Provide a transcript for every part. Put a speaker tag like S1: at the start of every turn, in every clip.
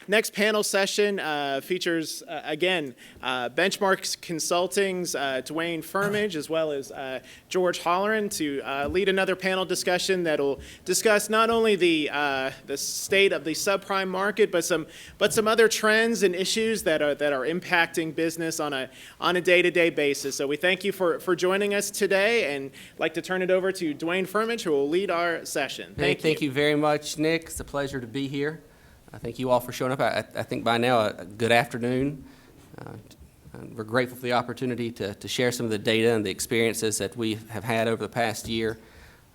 S1: next panel session features, again, Benchmark Consulting's Dwayne Furmidge, as well as George Halloran, to lead another panel discussion that will discuss not only the state of the subprime market, but some other trends and issues that are impacting business on a day-to-day basis. So we thank you for joining us today, and I'd like to turn it over to Dwayne Furmidge, who will lead our session.
S2: Thank you very much, Nick. It's a pleasure to be here. Thank you all for showing up. I think by now, a good afternoon. We're grateful for the opportunity to share some of the data and the experiences that we have had over the past year.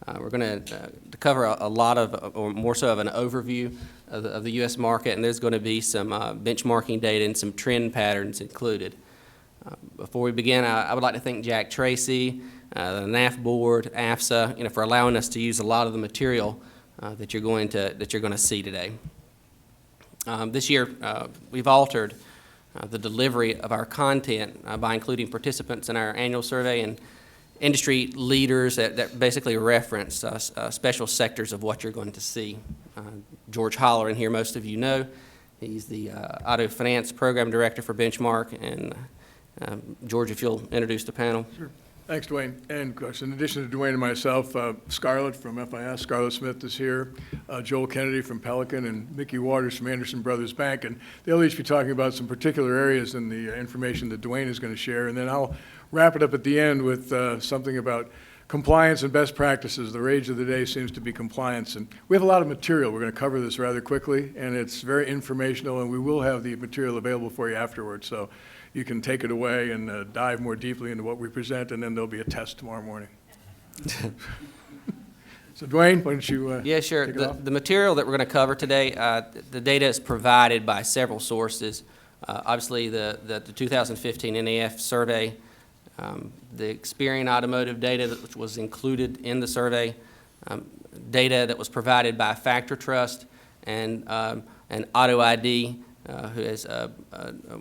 S2: We're going to cover a lot of, or more so of an overview of the U.S. market, and there's going to be some benchmarking data and some trend patterns included. Before we begin, I would like to thank Jack Tracy, the NAF board, AFSA, for allowing us to use a lot of the material that you're going to see today. This year, we've altered the delivery of our content by including participants in our annual survey and industry leaders that basically reference special sectors of what you're going to see. George Halloran here, most of you know. He's the Auto Finance Program Director for Benchmark. And George, if you'll introduce the panel.
S3: Sure. Thanks, Dwayne. And of course, in addition to Dwayne and myself, Scarlett from FIS, Scarlett Smith is here, Joel Kennedy from Pelican, and Mickey Waters from Anderson Brothers Bank. And they'll each be talking about some particular areas in the information that Dwayne is going to share. And then I'll wrap it up at the end with something about compliance and best practices. The rage of the day seems to be compliance. And we have a lot of material. We're going to cover this rather quickly, and it's very informational, and we will have the material available for you afterwards. So you can take it away and dive more deeply into what we present, and then there'll be a test tomorrow morning. So Dwayne, why don't you
S2: Yeah, sure.
S3: take it off?
S2: The material that we're going to cover today, the data is provided by several sources. Obviously, the 2015 NAF survey, the Experian automotive data that was included in the survey, data that was provided by Factor Trust, and Auto ID, who is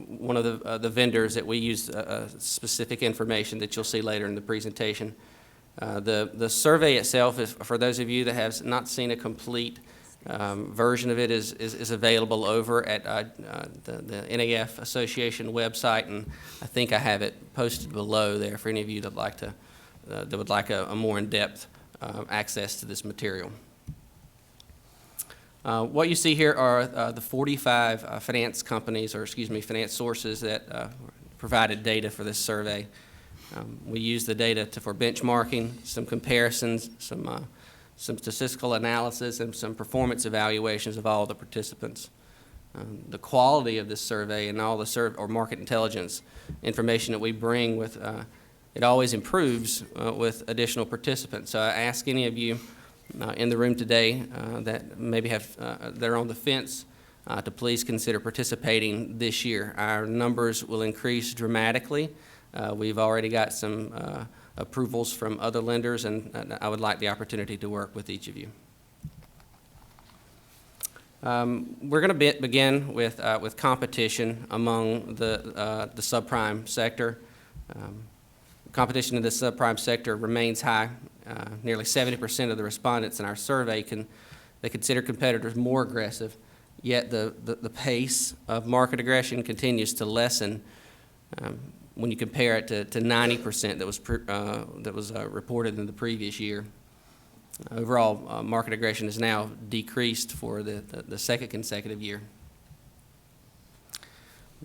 S2: one of the vendors that we use specific information that you'll see later in the presentation. The survey itself, is, for those of you that have not seen a complete version of it, is available over at the NAF Association website, and I think I have it posted below there for any of you that would like a more in-depth access to this material. What you see here are the 45 finance companies, or excuse me, finance sources that provided data for this survey. We use the data for benchmarking, some comparisons, some statistical analysis, and some performance evaluations of all the participants. The quality of this survey and all the or market intelligence information that we bring with it always improves with additional participants. So I ask any of you in the room today that maybe they're on the fence to please consider participating this year. Our numbers will increase dramatically. We've already got some approvals from other lenders, and I would like the opportunity to work with each of you. We're going to begin with competition among the subprime sector. Competition in the subprime sector remains high. Nearly 70% of the respondents in our survey they consider competitors more aggressive, yet the pace of market aggression continues to lessen when you compare it to 90% that was reported in the previous year. Overall, market aggression has now decreased for the second consecutive year.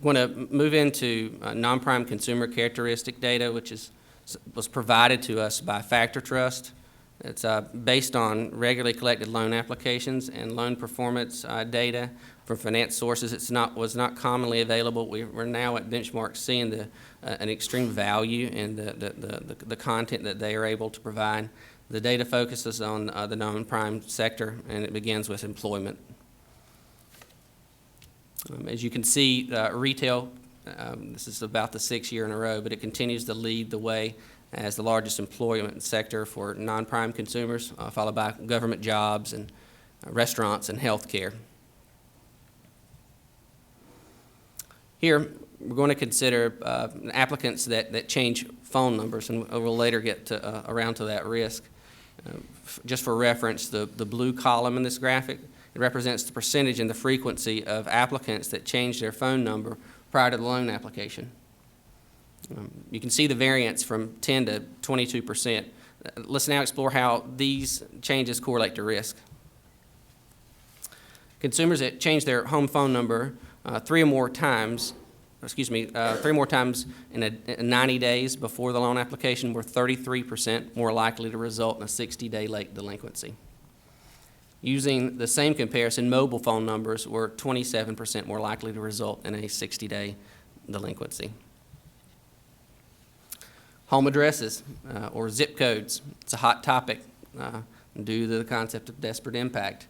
S2: We're going to move into non-prime consumer characteristic data, which was provided to us by Factor Trust. It's based on regularly collected loan applications and loan performance data from finance sources. Was not commonly available. We're now at Benchmark seeing an extreme value in the content that they are able to provide. The data focuses on the non-prime sector, and it begins with employment. As you can see, retail, this is about the 6th year in a row, but it continues to lead the way as the largest employment sector for non-prime consumers, followed by government jobs and restaurants and healthcare. Here, we're going to consider applicants that change phone numbers, and we'll later get around to that risk. Just for reference, the blue column in this graphic It represents the percentage and the frequency of applicants that change their phone number prior to the loan application. You can see the variance from 10 to 22%. Let's now explore how these changes correlate to risk. Consumers that change their home phone number three more times in 90 days before the loan application were 33% more likely to result in a 60-day late delinquency. Using the same comparison, mobile phone numbers were 27% more likely to result in a 60-day delinquency. Home addresses or zip codes. It's a hot topic due to the concept of desperate impact.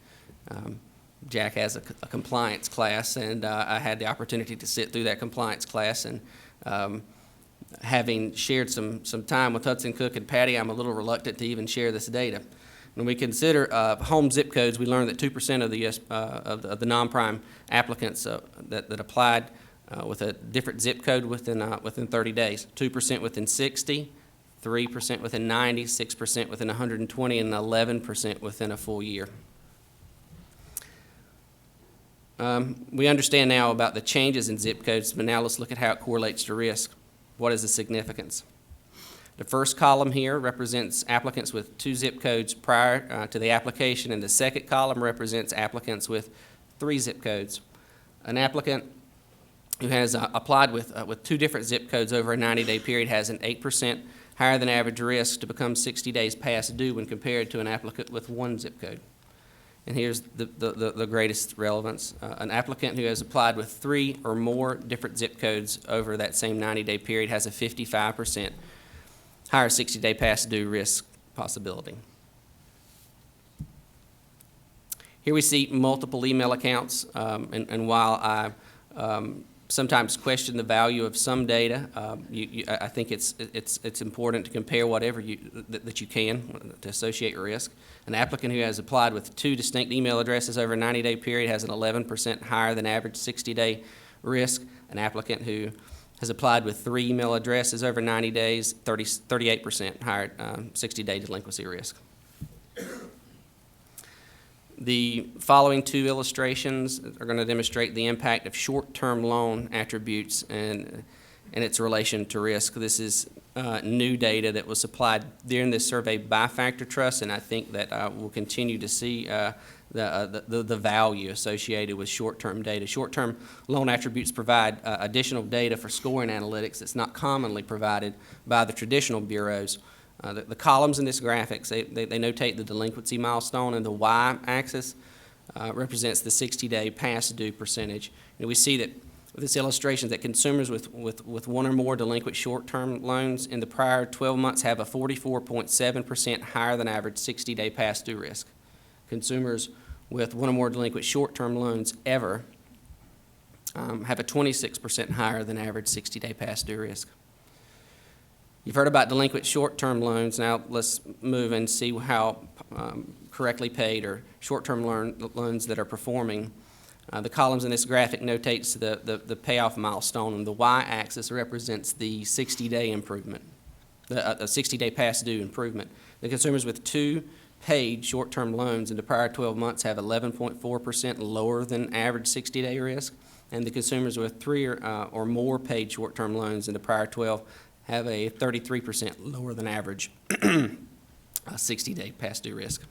S2: Jack has a compliance class, and I had the opportunity to sit through that compliance class. And having shared some time with Hudson Cook and Patty, I'm a little reluctant to even share this data. When we consider home zip codes, we learned that 2% of the non-prime applicants that applied with a different zip code within 30 days, 2% within 60, 3% within 90, 6% within 120, and 11% within a full year. We understand now about the changes in zip codes, but now let's look at how it correlates to risk. What is the significance? The first column here represents applicants with 2 zip codes prior to the application, and the second column represents applicants with 3 zip codes. An applicant who has applied with 2 different zip codes over a 90-day period has an 8% higher than average risk to become 60 days past due when compared to an applicant with 1 zip code. And here's the greatest relevance. An applicant who has applied with 3 or more different zip codes over that same 90-day period has a 55% higher 60-day past due risk possibility. Here we see multiple email accounts, and while I sometimes question the value of some data, I think it's important to compare whatever that you can to associate risk. An applicant who has applied with 2 distinct email addresses over a 90-day period has an 11% higher than average 60-day risk. An applicant who has applied with 3 email addresses over 90 days, 38% higher 60-day delinquency risk. The following 2 illustrations are going to demonstrate the impact of short-term loan attributes and its relation to risk. This is new data that was supplied during this survey by Factor Trust, and I think that we'll continue to see the value associated with short-term data. Short-term loan attributes provide additional data for scoring analytics that's not commonly provided by the traditional bureaus. The columns in this graphics, they notate the delinquency milestone, and the y-axis represents the 60-day past due percentage. And we see that with this illustration that consumers with 1 or more delinquent short-term loans in the prior 12 months have a 44.7% higher than average 60-day past due risk. Consumers with 1 or more delinquent short-term loans ever have a 26% higher than average 60-day past due risk. You've heard about delinquent short-term loans. Now let's move and see how correctly paid or short-term loans that are performing. The columns in this graphic notates the payoff milestone, and the y-axis represents the 60-day improvement, the 60-day past due improvement. The consumers with 2 paid short-term loans in the prior 12 months have 11.4% lower than average 60-day risk, and the consumers with 3 or more paid short-term loans in the prior 12 have a 33% lower than average 60-day past due risk.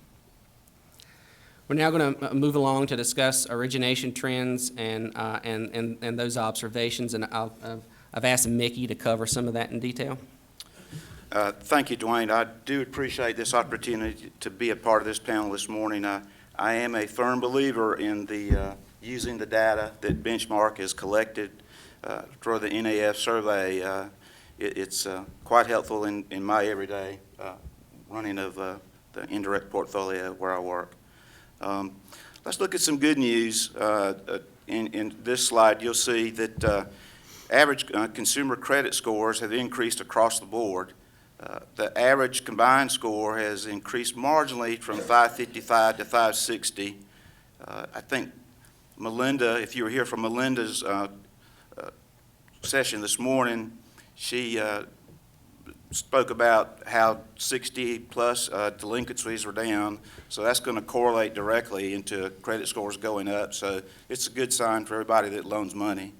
S2: We're now going to move along to discuss origination trends and those observations, and I've asked Mickey to cover some of that in detail.
S4: Thank you, Dwayne. I do appreciate this opportunity to be a part of this panel this morning. I am a firm believer in using the data that Benchmark has collected for the NAF survey. It's quite helpful in my everyday running of the indirect portfolio where I work. Let's look at some good news. In this slide, you'll see that average consumer credit scores have increased across the board. The average combined score has increased marginally from 555 to 560. I think Melinda, if you were here for Melinda's session this morning, she spoke about how 60-plus delinquencies are down, so that's going to correlate directly into credit scores going up. So it's a good sign for everybody that loans money.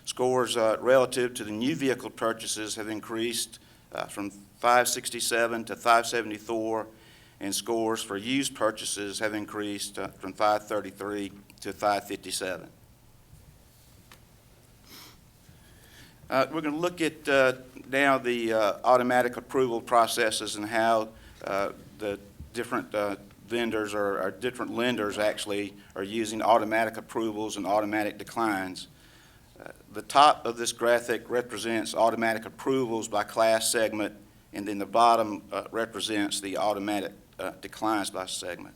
S4: Scores relative to the new vehicle purchases have increased from 567 to 574, and scores for used purchases have increased from 533 to 557. We're going to look at now the automatic approval processes and how the different vendors or different lenders actually are using automatic approvals and automatic declines. The top of this graphic represents automatic approvals by class segment, and then the bottom represents the automatic declines by segment.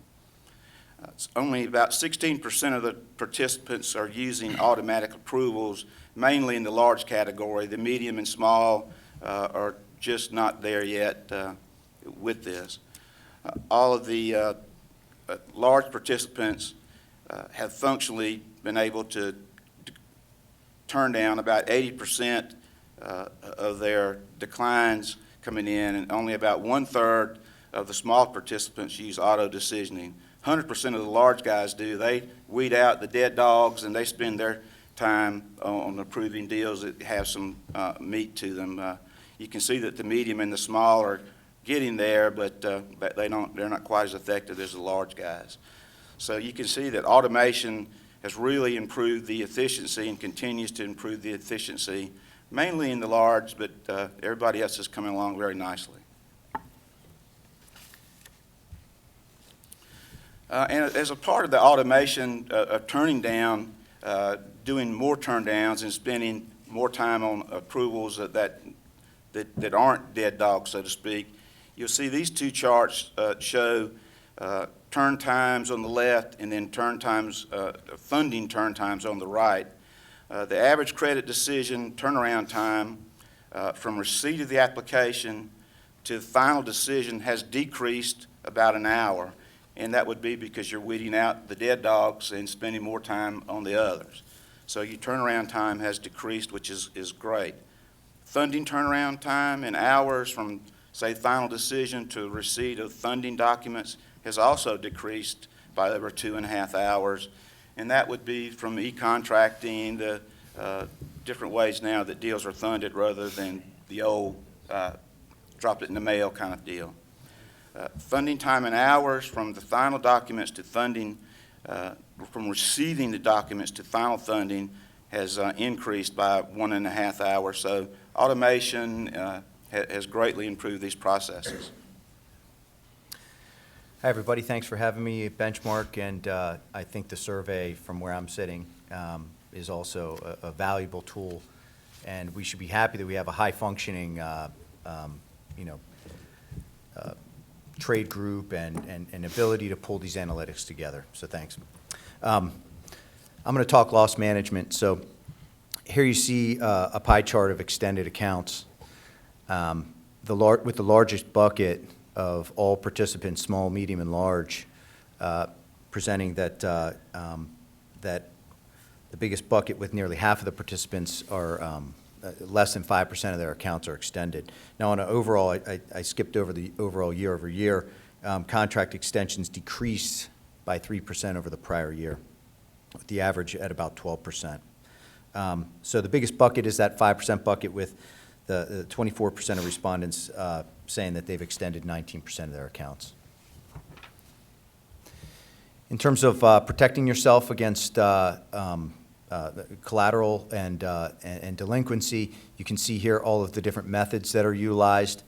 S4: It's only about 16% of the participants are using automatic approvals, mainly in the large category. The medium and small are just not there yet with this. All of the large participants have functionally been able to turn down about 80% of their declines coming in, and only about 1/3 of the small participants use auto decisioning. 100% of the large guys do. They weed out the dead dogs, and they spend their time on approving deals that have some meat to them. You can see that the medium and the small are getting there, but they're not quite as effective as the large guys. So you can see that automation has really improved the efficiency and continues to improve the efficiency, mainly in the large, but everybody else is coming along very nicely. And as a part of the automation of turning down, doing more turn downs and spending more time on approvals that aren't dead dogs, so to speak, you'll see these two charts show turn times on the left and then funding turn times on the right. The average credit decision turnaround time from receipt of the application to final decision has decreased about an hour, and that would be because you're weeding out the dead dogs and spending more time on the others. So your turnaround time has decreased, which is great. Funding turnaround time in hours from, say, final decision to receipt of funding documents has also decreased by over 2.5 hours, and that would be from e-contracting, the different ways now that deals are funded rather than the old drop it in the mail kind of deal. Funding time in hours from the final documents to funding, from receiving the documents to final funding has increased by 1.5 hours. So automation has greatly improved these processes.
S5: Hi, everybody. Thanks for having me at Benchmark, and I think the survey from where I'm sitting is also a valuable tool, and we should be happy that we have a high-functioning, trade group and ability to pull these analytics together. So thanks. I'm going to talk loss management. So here you see a pie chart of extended accounts. With the largest bucket of all participants, small, medium, and large, presenting that that the biggest bucket with nearly half of the participants are less than 5% of their accounts are extended. Now, on an overall, I skipped over the overall year over year. Contract extensions decreased by 3% over the prior year, with the average at about 12%. So the biggest bucket is that 5% bucket, with the 24% of respondents saying that they've extended 19% of their accounts. In terms of protecting yourself against collateral and delinquency, you can see here all of the different methods that are utilized.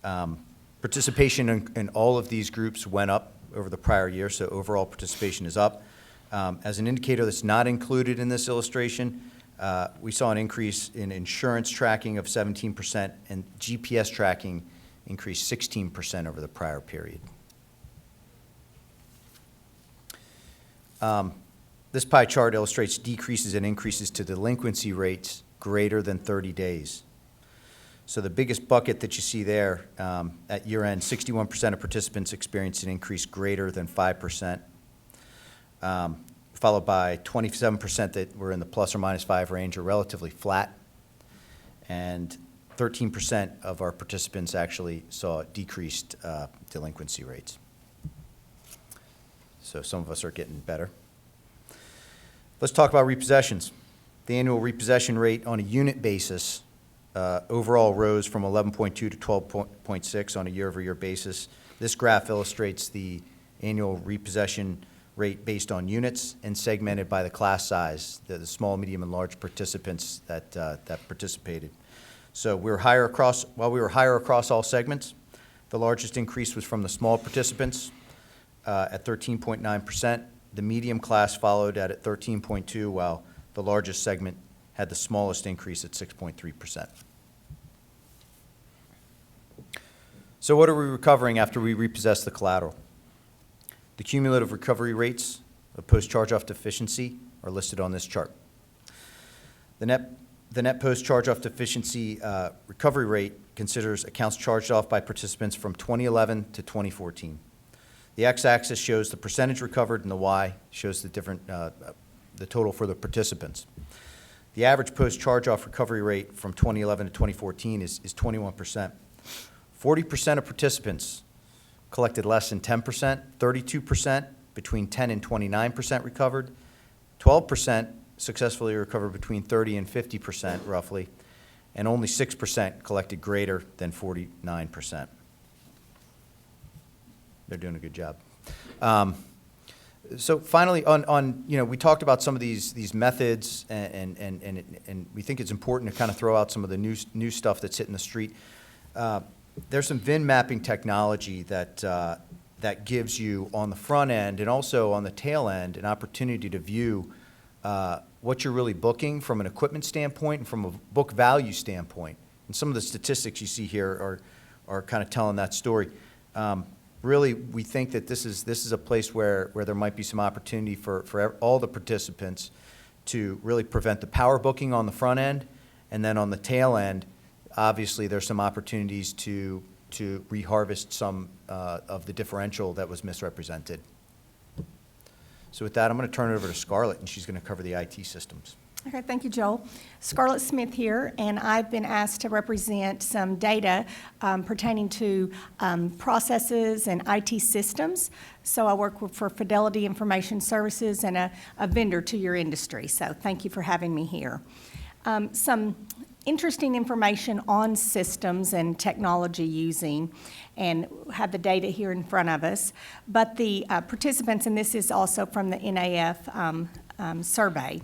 S5: Participation in all of these groups went up over the prior year, so overall participation is up. As an indicator that's not included in this illustration, we saw an increase in insurance tracking of 17%, and GPS tracking increased 16% over the prior period. This pie chart illustrates decreases and increases to delinquency rates greater than 30 days. So the biggest bucket that you see there, at year end, 61% of participants experienced an increase greater than 5%, followed by 27% that were in the plus or minus 5 range, or relatively flat, and 13% of our participants actually saw decreased delinquency rates. So some of us are getting better. Let's talk about repossessions. The annual repossession rate on a unit basis overall rose from 11.2 to 12.6 on a year-over-year basis. This graph illustrates the annual repossession rate based on units and segmented by the class size, the small, medium, and large participants that participated. So we were higher across all segments. The largest increase was from the small participants at 13.9%. The medium class followed at 13.2%, while the largest segment had the smallest increase at 6.3%. So what are we recovering after we repossess the collateral? The cumulative recovery rates of post-charge-off deficiency are listed on this chart. The net post-charge-off deficiency recovery rate considers accounts charged off by participants from 2011 to 2014. The x-axis shows the percentage recovered, and the y shows the total for the participants. The average post-charge-off recovery rate from 2011 to 2014 is 21%. 40% of participants collected less than 10%, 32% between 10 and 29% recovered, 12% successfully recovered between 30 and 50% roughly, and only 6% collected greater than 49%. They're doing a good job. So finally, we talked about some of these methods, and we think it's important to kind of throw out some of the new stuff that's hitting the street. There's some VIN mapping technology that gives you on the front end and also on the tail end an opportunity to view what you're really booking from an equipment standpoint and from a book value standpoint. And some of the statistics you see here are kind of telling that story. Really, we think that this is a place where there might be some opportunity for all the participants to really prevent the power booking on the front end, and then on the tail end, obviously there's some opportunities to reharvest some of the differential that was misrepresented. So with that, I'm going to turn it over to Scarlett, and she's going to cover the IT systems.
S6: Okay, thank you, Joel. Scarlett Smith here, and I've been asked to represent some data pertaining to processes and IT systems. So I work for Fidelity Information Services and a vendor to your industry. So thank you for having me here. Some interesting information on systems and technology using, and have the data here in front of us. But the participants, and this is also from the NAF survey,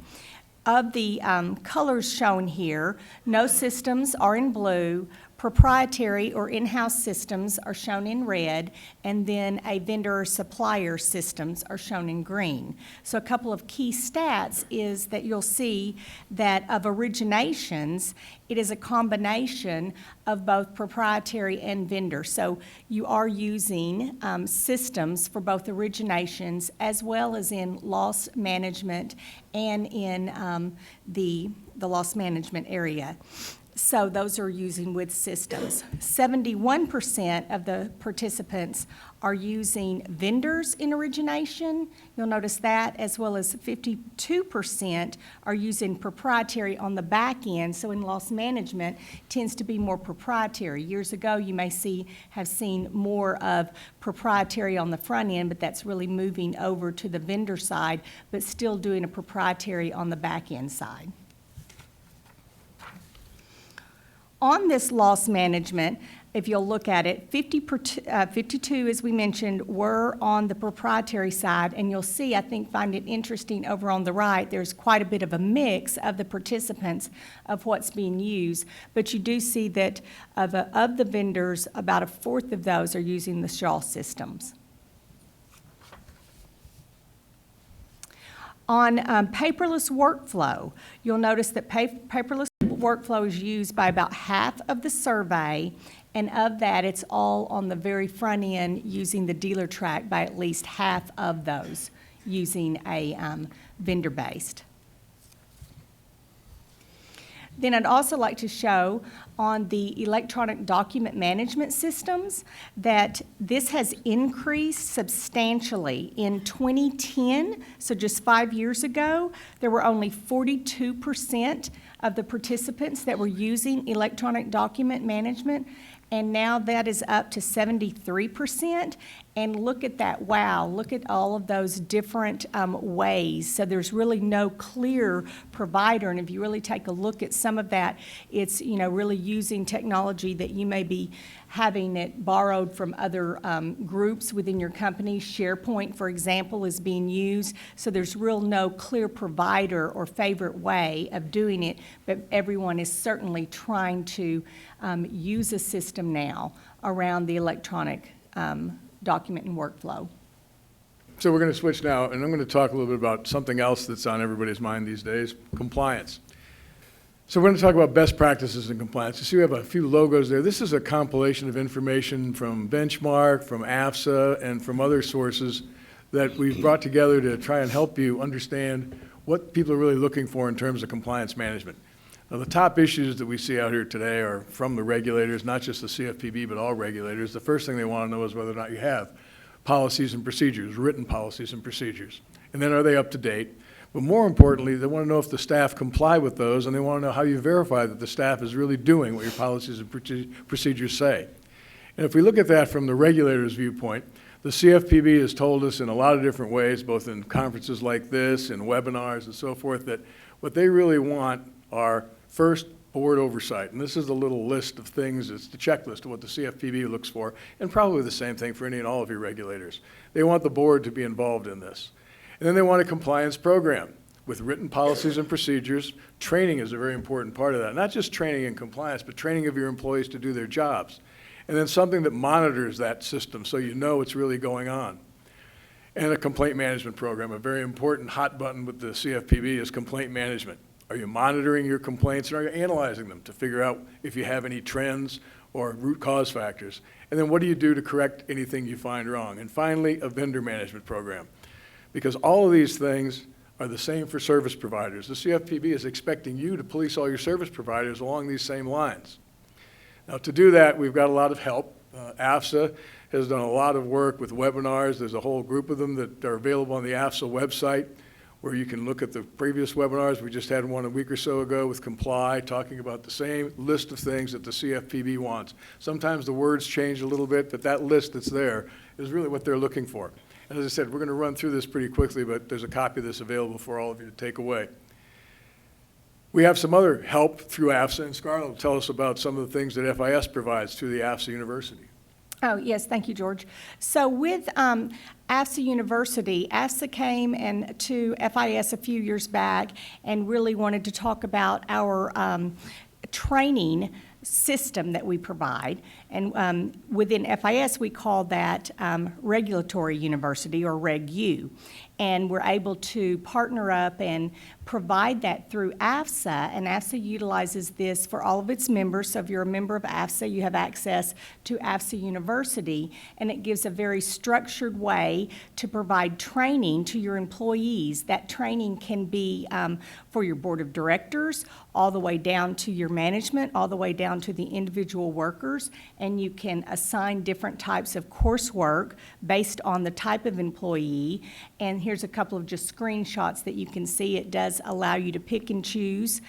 S6: of the colors shown here, no systems are in blue, proprietary or in-house systems are shown in red, and then a vendor or supplier systems are shown in green. So a couple of key stats is that you'll see that of originations, it is a combination of both proprietary and vendor. So you are using systems for both originations as well as in loss management and in the loss management area. So those are using with systems. 71% of the participants are using vendors in origination. You'll notice that, as well as 52% are using proprietary on the back end. So in loss management, tends to be more proprietary. Years ago, you may have seen more of proprietary on the front end, but that's really moving over to the vendor side, but still doing a proprietary on the back end side. On this loss management, if you'll look at it, 52, as we mentioned, were on the proprietary side, and you'll see, I think, find it interesting over on the right, there's quite a bit of a mix of the participants of what's being used, but you do see that of the vendors, about a fourth of those are using the Shaw systems. On paperless workflow, you'll notice that paperless workflow is used by about half of the survey, and of that, it's all on the very front end using the dealer track by at least half of those using a vendor-based. Then I'd also like to show on the electronic document management systems that this has increased substantially. In 2010, so just 5 years ago, there were only 42% of the participants that were using electronic document management, and now that is up to 73%. And look at that, wow, look at all of those different ways. So there's really no clear provider, and if you really take a look at some of that, it's, you know, really using technology that you may be having it borrowed from other groups within your company. SharePoint, for example, is being used. So there's real no clear provider or favorite way of doing it, but everyone is certainly trying to use a system now around the electronic document and workflow.
S3: So we're going to switch now, and I'm going to talk a little bit about something else that's on everybody's mind these days, compliance. So we're going to talk about best practices in compliance. You see we have a few logos there. This is a compilation of information from Benchmark, from AFSA, and from other sources that we've brought together to try and help you understand what people are really looking for in terms of compliance management. Now, the top issues that we see out here today are from the regulators, not just the CFPB, but all regulators. The first thing they want to know is whether or not you have policies and procedures, written policies and procedures. And then are they up to date? But more importantly, they want to know if the staff comply with those, and they want to know how you verify that the staff is really doing what your policies and procedures say. And if we look at that from the regulator's viewpoint, the CFPB has told us in a lot of different ways, both in conferences like this and webinars and so forth, that what they really want are first, board oversight. And this is a little list of things, it's the checklist of what the CFPB looks for, and probably the same thing for any and all of your regulators. They want the board to be involved in this. And then they want a compliance program with written policies and procedures. Training is a very important part of that. Not just training in compliance, but training of your employees to do their jobs. And then something that monitors that system so you know what's really going on. And a complaint management program. A very important hot button with the CFPB is complaint management. Are you monitoring your complaints, and are you analyzing them to figure out if you have any trends or root cause factors? And then what do you do to correct anything you find wrong? And finally, a vendor management program. Because all of these things are the same for service providers. The CFPB is expecting you to police all your service providers along these same lines. Now, to do that, we've got a lot of help. AFSA has done a lot of work with webinars. There's a whole group of them that are available on the AFSA website, where you can look at the previous webinars. We just had one a week or so ago with Comply, talking about the same list of things that the CFPB wants. Sometimes the words change a little bit, but that list that's there is really what they're looking for. And as I said, we're going to run through this pretty quickly, but there's a copy of this available for all of you to take away. We have some other help through AFSA, and Scarlett will tell us about some of the things that FIS provides through the AFSA University.
S6: Oh, yes, thank you, George. So with AFSA University, AFSA came to FIS a few years back and really wanted to talk about our training system that we provide. And within FIS, we call that Regulatory University, or RegU. And we're able to partner up and provide that through AFSA, and AFSA utilizes this for all of its members. So if you're a member of AFSA, you have access to AFSA University, and it gives a very structured way to provide training to your employees. That training can be for your board of directors, all the way down to your management, all the way down to the individual workers, and you can assign different types of coursework based on the type of employee. And here's a couple of just screenshots that you can see. It does allow you to pick and choose,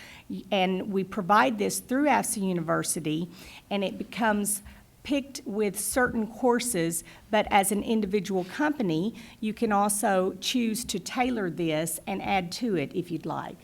S6: and we provide this through AFSA University, and it becomes picked with certain courses, but as an individual company, you can also choose to tailor this and add to it if you'd like.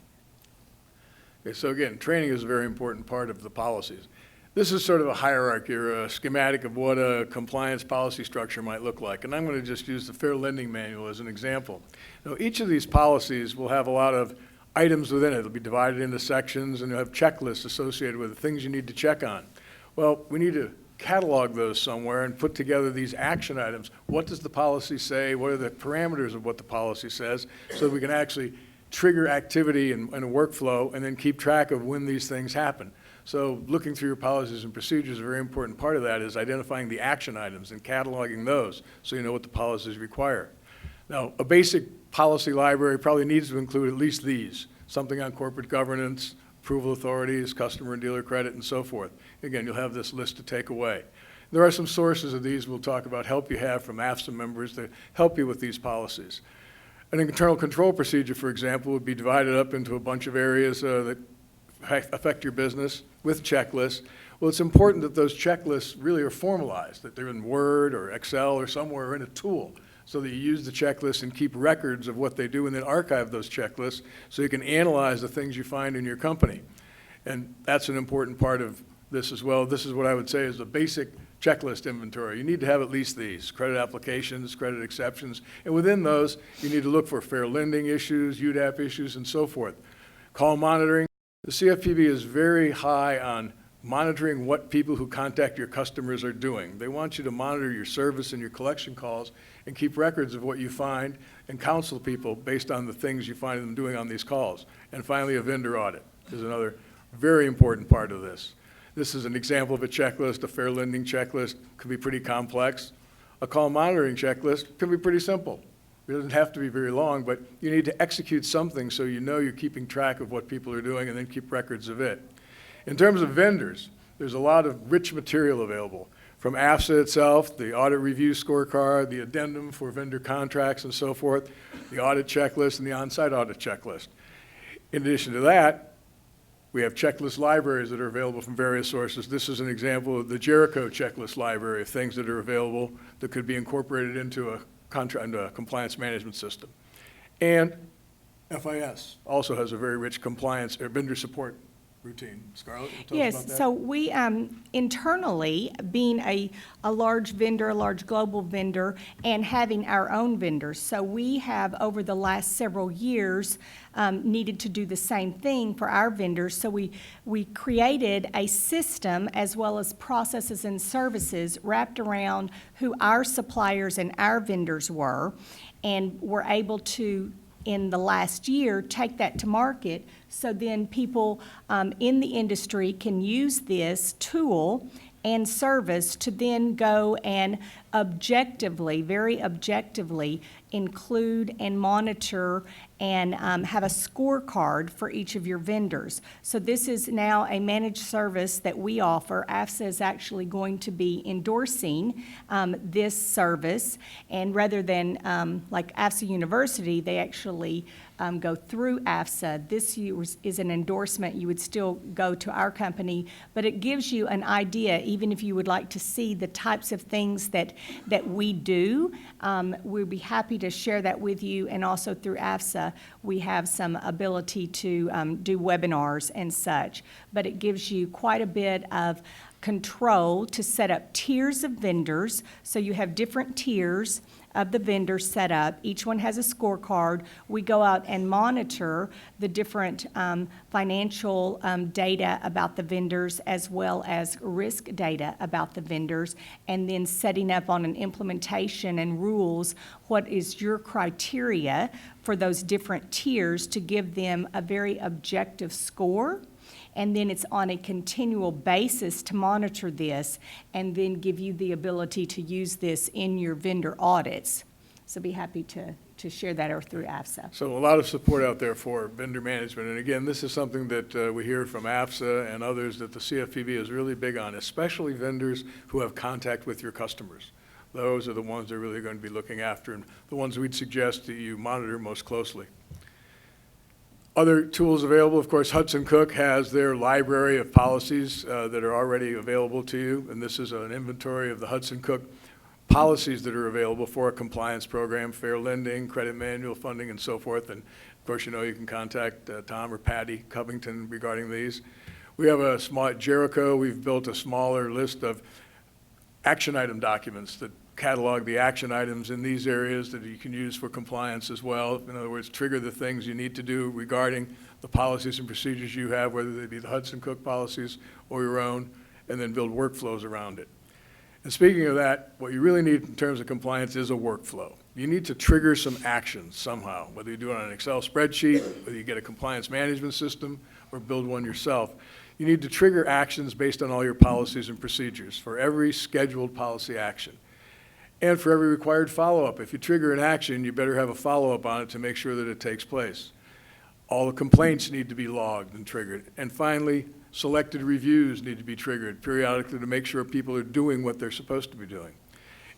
S3: Okay, so again, training is a very important part of the policies. This is sort of a hierarchy or a schematic of what a compliance policy structure might look like. And I'm going to just use the Fair Lending Manual as an example. Now, each of these policies will have a lot of items within it. It'll be divided into sections, and you'll have checklists associated with the things you need to check on. Well, we need to catalog those somewhere and put together these action items. What does the policy say? What are the parameters of what the policy says? So that we can actually trigger activity and a workflow, and then keep track of when these things happen. So looking through your policies and procedures, a very important part of that is identifying the action items and cataloging those so you know what the policies require. Now, a basic policy library probably needs to include at least these: something on corporate governance, approval authorities, customer and dealer credit, and so forth. Again, you'll have this list to take away. There are some sources of these we'll talk about, help you have from AFSA members to help you with these policies. An internal control procedure, for example, would be divided up into a bunch of areas that affect your business with checklists. Well, it's important that those checklists really are formalized, that they're in Word or Excel or somewhere in a tool, so that you use the checklist and keep records of what they do and then archive those checklists so you can analyze the things you find in your company. And that's an important part of this as well. This is what I would say is the basic checklist inventory. You need to have at least these: credit applications, credit exceptions, and within those, you need to look for fair lending issues, UDAP issues, and so forth. Call monitoring. The CFPB is very high on monitoring what people who contact your customers are doing. They want you to monitor your service and your collection calls and keep records of what you find and counsel people based on the things you find them doing on these calls. And finally, a vendor audit is another very important part of this. This is an example of a checklist. A fair lending checklist could be pretty complex. A call monitoring checklist can be pretty simple. It doesn't have to be very long, but you need to execute something so you know you're keeping track of what people are doing and then keep records of it. In terms of vendors, there's a lot of rich material available. From AFSA itself, the audit review scorecard, the addendum for vendor contracts and so forth, the audit checklist, and the on-site audit checklist. In addition to that, we have checklist libraries that are available from various sources. This is an example of the Jericho checklist library of things that are available that could be incorporated into a compliance management system. And FIS also has a very rich compliance or vendor support routine. Scarlett, tell us about that.
S6: Yes, so we internally, being a large vendor, a large global vendor, and having our own vendors, so we have over the last several years needed to do the same thing for our vendors. So we created a system as well as processes and services wrapped around who our suppliers and our vendors were, and were able to, in the last year, take that to market, so then people in the industry can use this tool and service to then go and objectively, very objectively, include and monitor and have a scorecard for each of your vendors. So this is now a managed service that we offer. AFSA is actually going to be endorsing this service, and rather than like AFSA University, they actually go through AFSA. This is an endorsement. You would still go to our company, but it gives you an idea, even if you would like to see the types of things that we do. We'd be happy to share that with you, and also through AFSA, we have some ability to do webinars and such, but it gives you quite a bit of control to set up tiers of vendors. So you have different tiers of the vendors set up. Each one has a scorecard. We go out and monitor the different financial data about the vendors, as well as risk data about the vendors, and then setting up on an implementation and rules what is your criteria for those different tiers to give them a very objective score. And then it's on a continual basis to monitor this, and then give you the ability to use this in your vendor audits. So be happy to share that or through AFSA.
S3: So a lot of support out there for vendor management. And again, this is something that we hear from AFSA and others that the CFPB is really big on, especially vendors who have contact with your customers. Those are the ones they're really going to be looking after, and the ones we'd suggest that you monitor most closely. Other tools available, of course, Hudson Cook has their library of policies that are already available to you, and this is an inventory of the Hudson Cook policies that are available for a compliance program, fair lending, credit manual, funding, and so forth. And of course, you know, you can contact Tom or Patty Covington regarding these. We have a small, at Jericho, we've built a smaller list of action item documents that catalog the action items in these areas that you can use for compliance as well. In other words, trigger the things you need to do regarding the policies and procedures you have, whether they be the Hudson Cook policies or your own, and then build workflows around it. And speaking of that, what you really need in terms of compliance is a workflow. You need to trigger some actions somehow, whether you do it on an Excel spreadsheet, whether you get a compliance management system, or build one yourself. You need to trigger actions based on all your policies and procedures for every scheduled policy action. And for every required follow-up. If you trigger an action, you better have a follow-up on it to make sure that it takes place. All the complaints need to be logged and triggered. And finally, selected reviews need to be triggered periodically to make sure people are doing what they're supposed to be doing.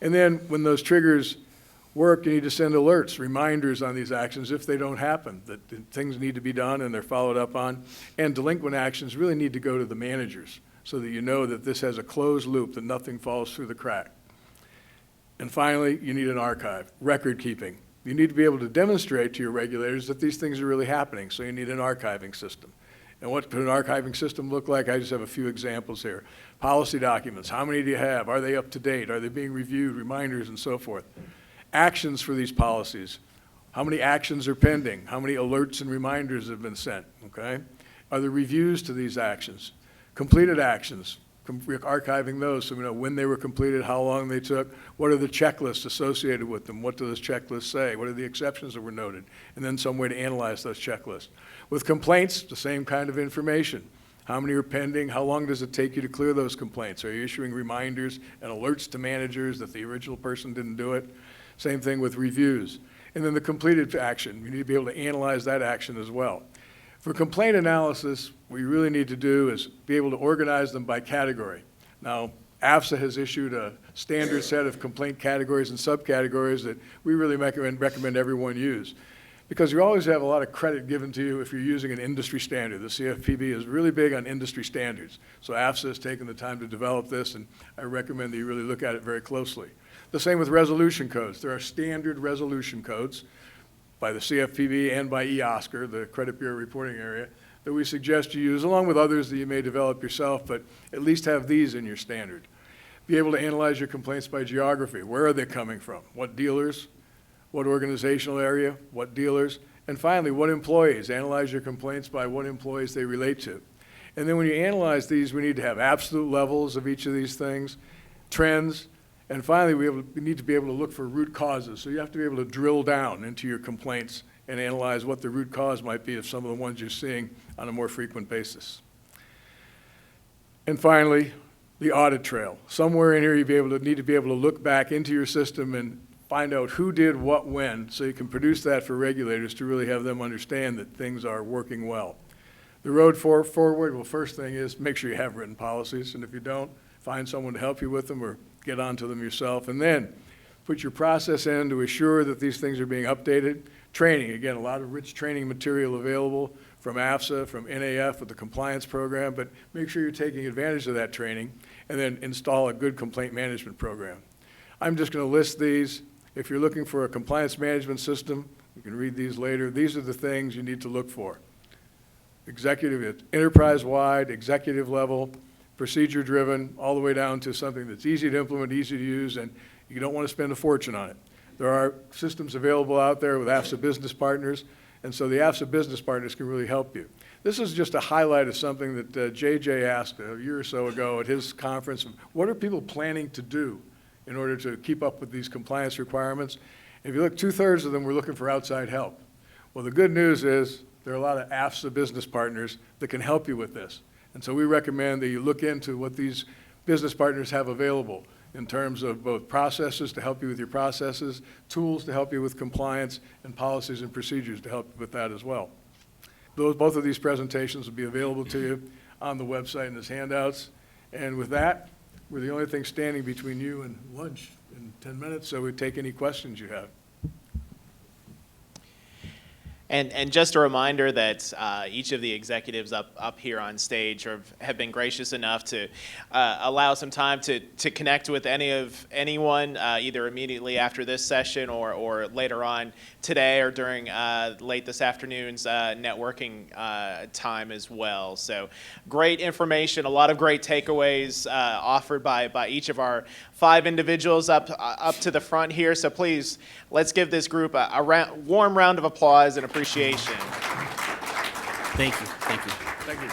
S3: And then when those triggers work, you need to send alerts, reminders on these actions if they don't happen, that things need to be done and they're followed up on. And delinquent actions really need to go to the managers so that you know that this has a closed loop, that nothing falls through the crack. And finally, you need an archive, record keeping. You need to be able to demonstrate to your regulators that these things are really happening, so you need an archiving system. And what could an archiving system look like? I just have a few examples here. Policy documents, how many do you have? Are they up to date? Are they being reviewed? Reminders and so forth. Actions for these policies. How many actions are pending? How many alerts and reminders have been sent, okay? Are there reviews to these actions? Completed actions, archiving those so we know when they were completed, how long they took, what are the checklists associated with them, what do those checklists say, what are the exceptions that were noted, and then some way to analyze those checklists. With complaints, the same kind of information. How many are pending? How long does it take you to clear those complaints? Are you issuing reminders and alerts to managers that the original person didn't do it? Same thing with reviews. And then the completed action, you need to be able to analyze that action as well. For complaint analysis, what you really need to do is be able to organize them by category. Now, AFSA has issued a standard set of complaint categories and subcategories that we really recommend everyone use. Because you always have a lot of credit given to you if you're using an industry standard. The CFPB is really big on industry standards. So AFSA has taken the time to develop this, and I recommend that you really look at it very closely. The same with resolution codes. There are standard resolution codes by the CFPB and by EOSCR, the Credit Bureau Reporting Area, that we suggest you use, along with others that you may develop yourself, but at least have these in your standard. Be able to analyze your complaints by geography. Where are they coming from? What dealers? What organizational area? What dealers? And finally, what employees? Analyze your complaints by what employees they relate to. And then when you analyze these, we need to have absolute levels of each of these things, trends, and finally, we need to be able to look for root causes. So you have to be able to drill down into your complaints and analyze what the root cause might be of some of the ones you're seeing on a more frequent basis. And finally, the audit trail. Somewhere in here you need to be able to look back into your system and find out who did what when, so you can produce that for regulators to really have them understand that things are working well. The road forward, well, first thing is make sure you have written policies, and if you don't, find someone to help you with them or get onto them yourself, and then put your process in to assure that these things are being updated. Training, again, a lot of rich training material available from AFSA, from NAF with the compliance program, but make sure you're taking advantage of that training, and then install a good complaint management program. I'm just going to list these. If you're looking for a compliance management system, you can read these later. These are the things you need to look for. Executive, enterprise-wide, executive level, procedure-driven, all the way down to something that's easy to implement, easy to use, and you don't want to spend a fortune on it. There are systems available out there with AFSA business partners, and so the AFSA business partners can really help you. This is just a highlight of something that JJ asked a year or so ago at his conference. What are people planning to do in order to keep up with these compliance requirements? If you look, 2/3 of them were looking for outside help. Well, the good news is there are a lot of AFSA business partners that can help you with this. And so we recommend that you look into what these business partners have available in terms of both processes to help you with your processes, tools to help you with compliance, and policies and procedures to help you with that as well. Both of these presentations will be available to you on the website and as handouts. And with that, we're the only thing standing between you and lunch in 10 minutes, so we take any questions you have.
S1: And just a reminder that each of the executives up here on stage have been gracious enough to allow some time to connect with anyone either immediately after this session or later on today or during late this afternoon's networking time as well. So great information, a lot of great takeaways offered by each of our 5 individuals up to the front here. So please, let's give this group a warm round of applause and appreciation.
S2: Thank you. Thank you.
S3: Thank you.